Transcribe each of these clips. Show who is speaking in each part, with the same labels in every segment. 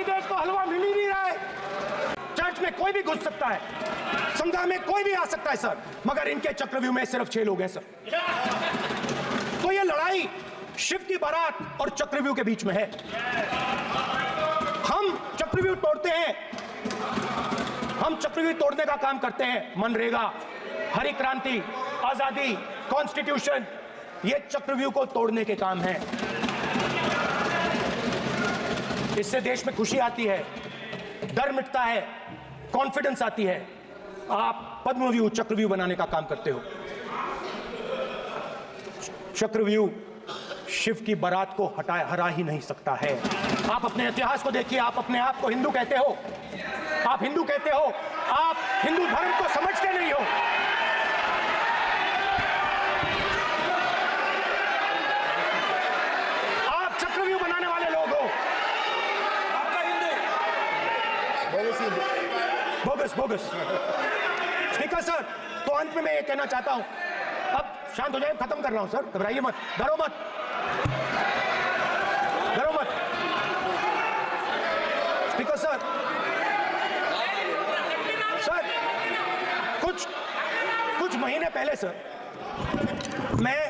Speaker 1: कि देश को हलवा मिल ही नहीं रहा है। चर्च में कोई भी घुस सकता है, संघा में कोई भी आ सकता है सर, मगर इनके चक्रव्यूह में सिर्फ 6 लोग हैं सर। तो ये लड़ाई शिव की बारात और चक्रव्यूह के बीच में है। हम चक्रव्यूह तोड़ते हैं, हम चक्रव्यूह तोड़ने का काम करते हैं। मनरेगा, हरी क्रांति, आजादी, कॉन्स्टिट्यूशन, ये चक्रव्यूह को तोड़ने के काम है। इससे देश में खुशी आती है, डर मिटता है, कॉन्फिडेंस आती है। आप पद्मव्यूह चक्रव्यूह बनाने का काम करते हो। चक्रव्यूह शिव की बारात को हरा ही नहीं सकता है। आप अपने इतिहास को देखिए, आप अपने आप को हिंदू कहते हो, आप हिंदू कहते हो, आप हिंदू धर्म को समझते नहीं हो। आप चक्रव्यूह बनाने वाले लोग हो। आपका Hindu bogus bogus. Speaker sir, तो अंत में मैं ये कहना चाहता हूं, अब शांत हो जाए, खत्म कर रहा हूं सर, घबराइए मत, डरो मत, डरो मत। स्पीकर सर, सर कुछ महीने पहले सर, मैं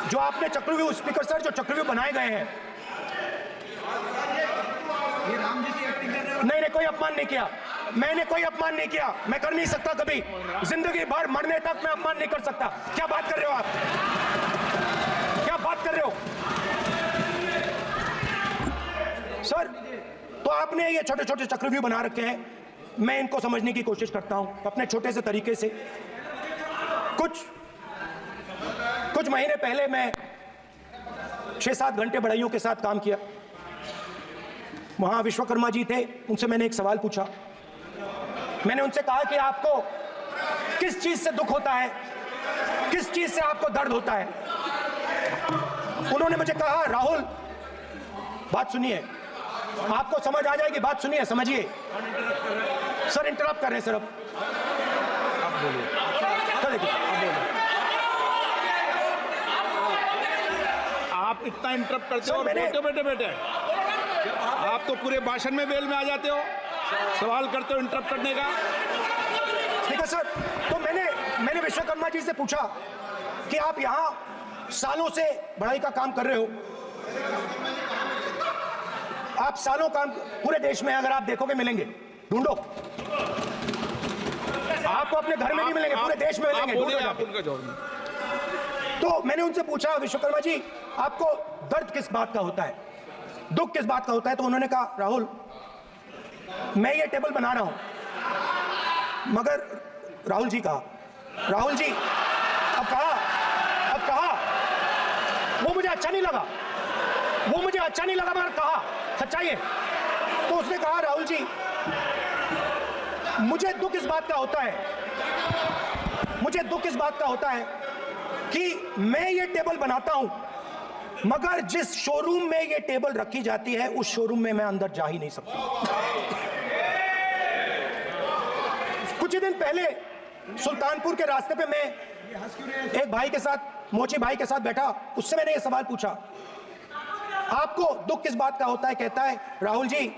Speaker 1: जो आपने चक्रव्यूह, स्पीकर सर, जो चक्रव्यूह बनाए गए हैं, नहीं कोई अपमान नहीं किया, मैंने कोई अपमान नहीं किया, मैं कर नहीं सकता कभी, जिंदगी भर मरने तक मैं अपमान नहीं कर सकता। क्या बात कर रहे हो आप, क्या बात कर रहे हो सर? तो आपने ये छोटे छोटे चक्रव्यूह बना रखे हैं, मैं इनको समझने की कोशिश करता हूं अपने छोटे से तरीके से। कुछ महीने पहले मैं 6-7 घंटे बड़ाइयों के साथ काम किया। वहां विश्वकर्मा जी थे, उनसे मैंने एक सवाल पूछा। मैंने उनसे कहा कि आपको किस चीज से दुख होता है, किस चीज से आपको दर्द होता है? उन्होंने मुझे कहा, राहुल बात सुनिए, आपको समझ आ जाएगी, बात सुनिए, समझिए। सर इंटरप्ट कर रहे हैं सर, अब बोलिए,
Speaker 2: आप इतना इंटरप्ट करते हो और बेटे आप तो पूरे भाषण में बेल में आ जाते हो, सवाल करते हो इंटरप्ट करने का।
Speaker 1: स्पीकर सर, तो मैंने विश्वकर्मा जी से पूछा कि आप यहां सालों से बढ़ाई का काम कर रहे हो, आप सालों काम पूरे देश में अगर आप देखोगे मिलेंगे, ढूंढो, आपको अपने घर में नहीं मिलेंगे, पूरे देश में मिलेंगे।
Speaker 2: आप उनका जवाब।
Speaker 1: तो मैंने उनसे पूछा, विश्वकर्मा जी आपको दर्द किस बात का होता है, दुख किस बात का होता है? तो उन्होंने कहा, राहुल मैं ये टेबल बना रहा हूं, मगर राहुल जी कहा, राहुल जी अब कहा वो मुझे अच्छा नहीं लगा, मगर कहा सच्चाई है। तो उसने कहा, राहुल जी मुझे दुख इस बात का होता है, कि मैं ये टेबल बनाता हूं, मगर जिस शोरूम में ये टेबल रखी जाती है उस शोरूम में मैं अंदर जा ही नहीं सकता। कुछ ही दिन पहले सुल्तानपुर के रास्ते पे मैं एक भाई के साथ, मोची भाई के साथ बैठा, उससे मैंने ये सवाल पूछा, आपको दुख किस बात का होता है? कहता है, राहुल जी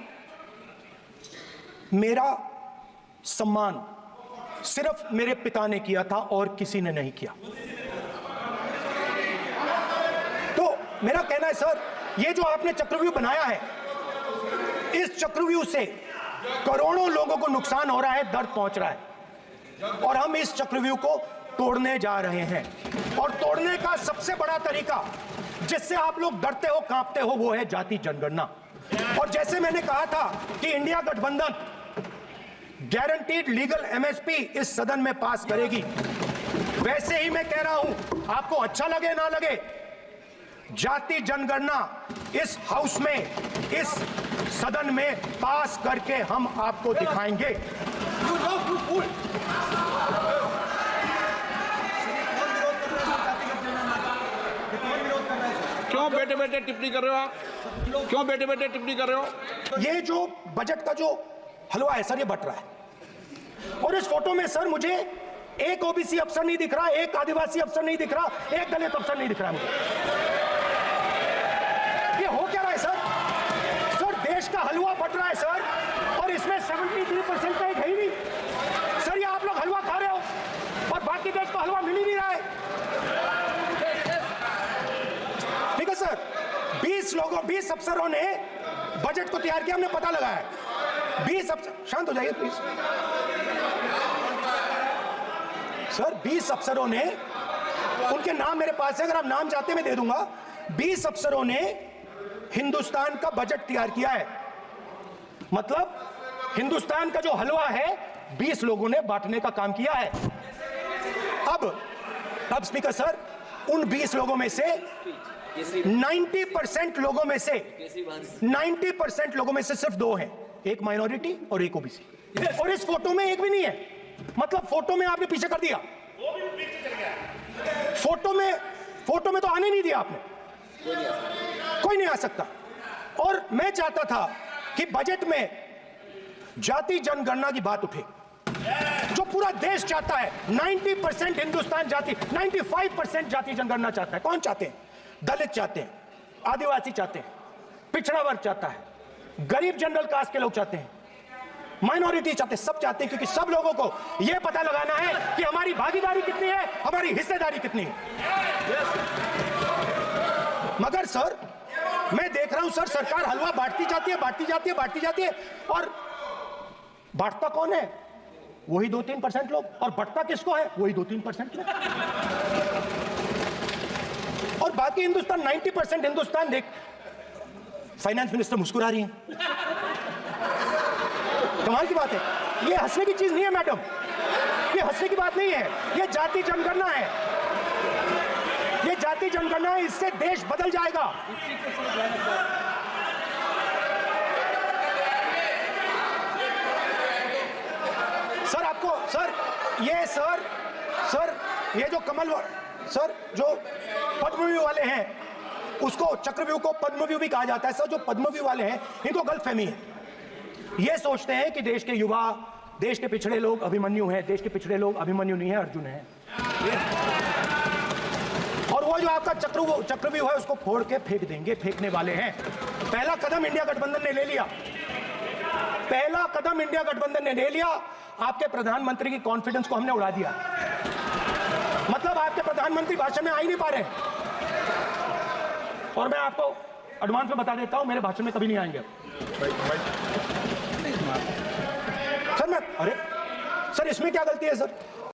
Speaker 1: मेरा सम्मान सिर्फ मेरे पिता ने किया था और किसी ने नहीं किया। तो मेरा कहना है सर, ये जो आपने चक्रव्यूह बनाया है, इस चक्रव्यूह से करोड़ों लोगों को नुकसान हो रहा है, दर्द पहुंच रहा है, और हम इस चक्रव्यूह को तोड़ने जा रहे हैं। और तोड़ने का सबसे बड़ा तरीका जिससे आप लोग डरते हो, कांपते हो, वो है जाति जनगणना। और जैसे मैंने कहा था कि इंडिया गठबंधन गारंटीड लीगल एमएसपी इस सदन में पास करेगी, वैसे ही मैं कह रहा हूं, आपको अच्छा लगे ना लगे, जाति जनगणना इस हाउस में, इस सदन में पास करके हम आपको दिखाएंगे।
Speaker 2: क्यों बेटे बेटे टिप्पणी कर रहे हो आप? क्यों बेटे बेटे टिप्पणी कर रहे हो?
Speaker 1: ये जो बजट का जो हलवा है सर, ये बट रहा है, और इस फोटो में सर मुझे एक ओबीसी अफसर नहीं दिख रहा, एक आदिवासी अफसर नहीं दिख रहा, एक दलित अफसर नहीं दिख रहा मुझे। ये हो क्या रहा है का हलवा बट रहा है सर, और इसमें 73% का एक है ही नहीं सर। ये आप लोग हलवा खा रहे हो और बाकी देश को हलवा मिल ही नहीं रहा है। ठीक है सर, 20 अफसरों ने बजट को तैयार किया, हमने पता लगाया है। 20 अफसर, शांत हो जाइए प्लीज सर। 20 अफसरों ने, उनके नाम मेरे पास है, अगर आप नाम चाहते मैं दे दूंगा। 20 अफसरों ने हिंदुस्तान का बजट तैयार किया है। मतलब हिंदुस्तान का जो हलवा है 20 लोगों ने बांटने का काम किया है। अब स्पीकर सर, उन 20 लोगों में से 90% लोगों में से 90% लोगों में से सिर्फ 2 हैं, एक माइनॉरिटी और एक ओबीसी। और इस फोटो में एक भी नहीं है। मतलब फोटो में आपने पीछे कर दिया, फोटो में तो आने नहीं दिया आपने, कोई नहीं आ सकता। और मैं चाहता था कि बजट में जाति जनगणना की बात उठे, जो पूरा देश चाहता है। 90% हिंदुस्तान जाति, 95% जाति जनगणना चाहता है। कौन चाहते हैं? दलित चाहते हैं, आदिवासी चाहते हैं, पिछड़ा वर्ग चाहता है, गरीब जनरल कास्ट के लोग चाहते हैं, माइनॉरिटी चाहते हैं, सब चाहते हैं। क्योंकि सब लोगों को यह पता लगाना है कि हमारी भागीदारी कितनी है, हमारी हिस्सेदारी कितनी है। मगर सर, मैं देख रहा हूं सर, सरकार हलवा बांटती जाती है, और बांटता कौन है? वही 2-3% लोग। और बंटता किसको है? वही 2-3% लोग। और बाकी हिंदुस्तान, 90% हिंदुस्तान देख। फाइनेंस मिनिस्टर मुस्कुरा रही हैं। कमाल की बात है। ये हंसने की चीज नहीं है मैडम, ये हंसने की बात नहीं है। ये जाति जनगणना है, ये जाति जनगणना है। इससे देश बदल जाएगा। सर आपको सर ये जो सर जो पद्मव्यूह वाले हैं, उसको चक्रव्यूह को पद्मव्यूह भी कहा जाता है। सर जो पद्मव्यूह वाले हैं, इनको गलतफहमी है। ये सोचते हैं कि देश के युवा, देश के पिछड़े लोग अभिमन्यु हैं। देश के पिछड़े लोग अभिमन्यु नहीं है, अर्जुन है। और वो जो आपका चक्रव्यूह है, उसको फोड़ के फेंक देंगे, फेंकने वाले हैं। पहला कदम इंडिया गठबंधन ने ले लिया, पहला कदम इंडिया गठबंधन ने ले लिया। आपके प्रधानमंत्री की कॉन्फिडेंस को हमने उड़ा दिया। मतलब आपके प्रधानमंत्री भाषण में आ ही नहीं पा रहे। और मैं आपको एडवांस में बता देता हूं, मेरे भाषण में कभी नहीं आएंगे। सर इसमें क्या गलती है सर?